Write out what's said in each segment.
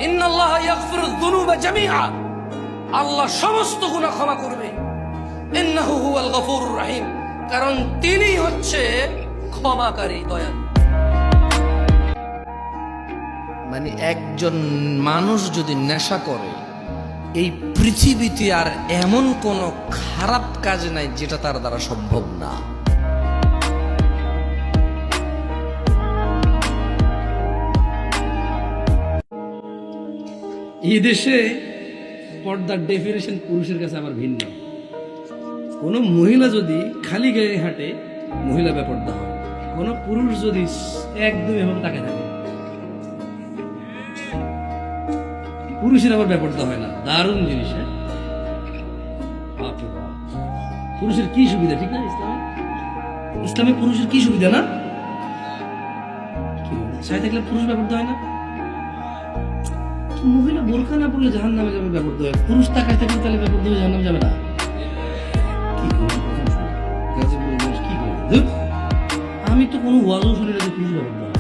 ইন্নাল্লাহা ইয়াগফিরুয যুনুবা জামিআ, আল্লাহ সমস্ত গুনাহ ক্ষমা করবে। ইন্নাহু হুয়াল গফুরুর রহিম, কারণ তিনি হচ্ছে ক্ষমাকারী, দয়ালু। মানে একজন মানুষ যদি নেশা করে, এই পৃথিবীতে আর এমন কোন খারাপ কাজ নাই যেটা তার দ্বারা সম্ভব না। এই দেশে পর্দার ডেফিনেশন পুরুষের কাছে আবার ভিন্ন। কোনো মহিলা যদি খালি গায়ে হাঁটে, মহিলা বেপর্দা হয়। কোনো পুরুষ যদি একদম এভাবে তাকে থাকে, পুরুষের আবার বেপর্দা হয় না। দারুণ জিনিস। পুরুষের কি সুবিধা, ঠিক না? ইসলামে পুরুষের কি সুবিধা না? সাই থাকলে পুরুষ বেপর্দা হয় না? মহিলা বোরকা না পড়লে জাহান নামে যাবে, ব্যাপার হয়। পুরুষ তাকায় থাকলে তাহলে ব্যাপার হয়ে জাহান নামে যাবে না? আমি তো কোনো ওয়াজও শুনি না যে পুরুষ ব্যাপার হয়।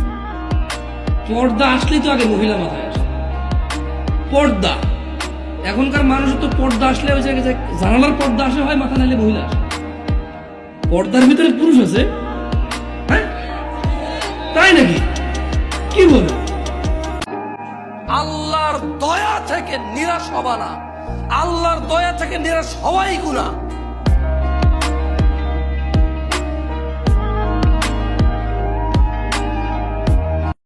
পর্দা আসলেই তো আগে মহিলা মাথায় আসে। পর্দা, এখনকার মানুষের তো পর্দা আসলে ওই জায়গায় জানালার পর্দা আসে হয়, মাথা নাইলে মহিলা আসে। পর্দার ভিতরে পুরুষ আছে, হ্যাঁ তাই নাকি? কি বলো? আল্লাহর দয়া থেকে নিরাশ হবা না, আল্লাহর দয়া থেকে নিরাশ হওয়াই গুনাহ।